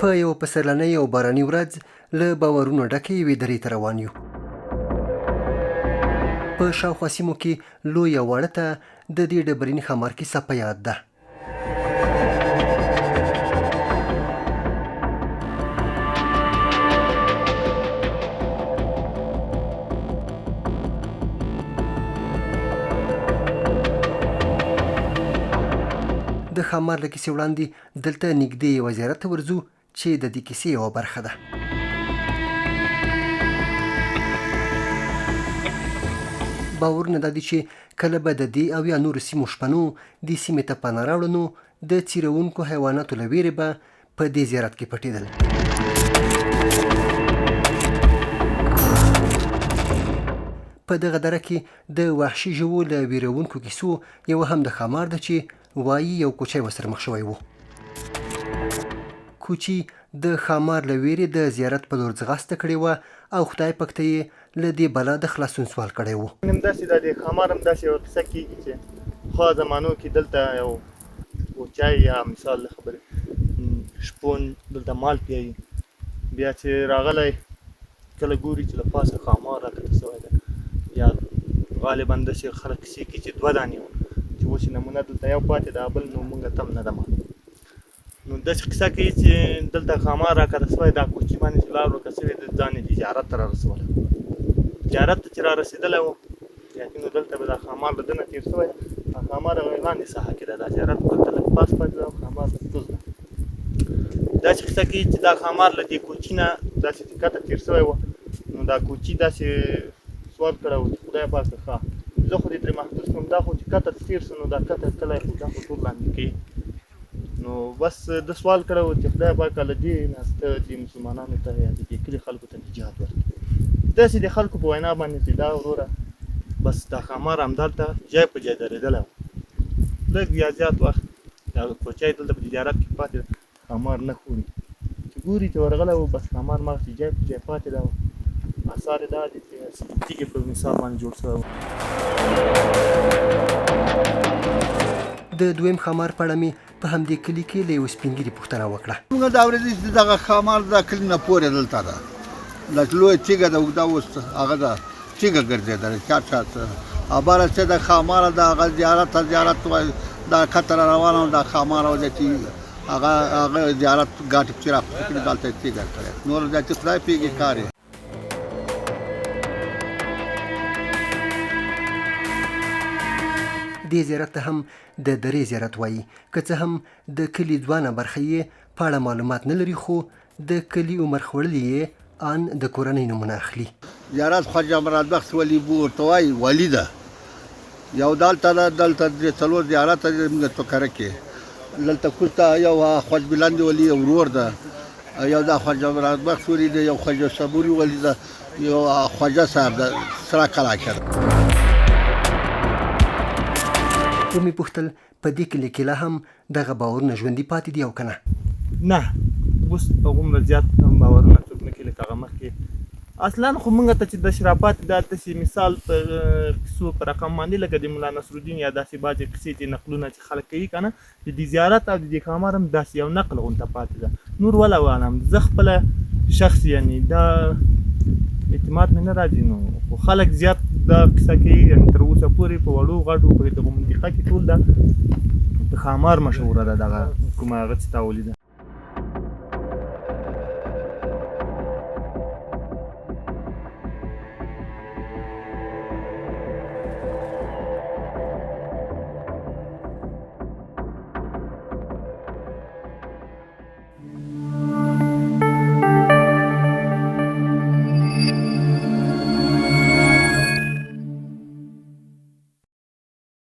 په یوه پسرلنۍ او باراني ورځ له باورونو ډکې یوې درې ته روان یو. په شاوخوا سیمو کې لوی او واړه ته د دې ډبرین ښامار کیسه په یاد ده. د ښامار له کیسې وړاندې دلته نږدې یوه زیارت ته ورځو چې د دې کیسې یوه برخه ده. باورونه دا دي چې کله به د دې او یا نورو سیمو شپنو دې سیمې ته پناه راوړه نو د څیرونکو حیواناتو له ویرې به په دې زیارت کې پټېدل. په دغه دره کې د وحشي ژوو له ویرونکو کیسو یوه هم د ښامار ده چې وایي یو کوچی ورسره مخ شوی و. کوچي د ښامار له ویرې د زیارت په لور ځغاسته کړې وه او خدای پاک ته یې له دې بلا د خلاصون سوال کړی و. همداسې دا د ښامار همداسې یوه کیسه کېږي چې پخوا زمانو کې دلته یو کوچی یا مثال د خبرې شپون دلته مال پیایي، بیا چې راغلی کله ګوري چې له پاسه ښامار راکښته سوی ده، یا غالبا داسې خلک کیسې کوي چې دوه دانې وه چې اوس یې نمونه دلته یو پاتې ده بل نو موږ ته هم نه ده معلوم. نو داسې کیسه کوي چې دلته ښامار راکښته سوی دا کوچي باندې چې لار ورکه سوې ده ځان یې زیارت ته رارسولی. زیارت ته چې رارسېدلی و یقینو دلته به دا ښامار له ده نه تېر سوی ده. ښامار هغه لاندې ساحه کې ده، دا زیارت دلته لږ پاس پاتې ده او ښامار لږ کوز ده. داسې کیسه کوي چې دا ښامار له دې کوچي نه داسې ښکته تېر سوی و، نو دا کوچي داسې سوال کړی و چې خدای پاکه ښه زه خو دې ترې محفوظ کړم، دا خو چې کته تېر سو نو دا کته کلی خو دا خو ټول لاندې کوي. نو بس ده سوال کړی و چې خدای پاکه له دې نه ته دې مسلمانانو ته یا د دې کلي خلکو ته نجات ورکړي. داسې د خلکو په وینا باندې چې دا وروره بس دا ښامار همدلته ځای په ځای درېدلی و. لږ یا زیات وخت دا کوچی دلته په زیارت کې پاتې ده، ښامار نه ښوري چې ګوري چې ورغلی و بس ښامار مغسې ځای په ځای پاتې ده. آثار یې دا دي چې تیږې په مثال باندې جوړ شوی و. د دویم ښامار په اړه مې په همدې کلي کې له یوه سپین ږیري پوښتنه وکړه. موږ دا اورېدلي چې دغه ښامار دا کلي نه پورې دلته ده، دا لویه تیږه ده اوږده اوس هغه ده تیږه ګرځېدله چا خبره چې د ښاماره د هغه زیارت وایي دا کته را روانه وه دا ښامار وجه چې هغه زیارت ګاټې پسې راپسې کړي دلته یې تیږه کړې نور دا چې خدای پوهېږي کار یې. دې زیارت ته هم د درې زیارت وایي، که څه هم د کلي ځوانه برخه یې په اړه معلومات نه لري خو د کلي عمر خوړلي یې ان د کورنۍ نومونه اخلي. زیارت خواجه مرادبخش ولي ورته وایي ولي ده، یو دلته ده دلته درې څلور زیارت ده زموږ توکره کې، دلته کوزته یو خواجه بلند ولي ورور ده، یو دا خواجه مرادبخش ولي ده، یو خواجه صبوري ولي ده، یو خواجه صاحب ده سره کلاکه ده. ومې پوښتل په دې کلي کې لا هم دغه باورونه ژوندي پاتې دي او که نه؟ نه اوس هغومره زیات باورونه څوک نه کوي لکه هغه مخکې. اصلا خو موږ ته چې د شرافات دا داسې مثال په کیسو په رقم باندې لکه د ملا نصرالدین یا داسې بعضې کیسې چې نقلونه چې خلک کوي که نه د دې زیارت او د دې ښامار هم داسې یو نقل غونته پاتې ده. نور والله اعلم زه خپله شخص یعنې دا اعتماد مې نه راځي، نو خو خلک زیات دا کیسه کوي یعنې تر اوسه پورې په وړو غټو په دغه منطقه کې ټول دا د ښامار مشهوره ده دغه کومه هغه چې تا ولیده.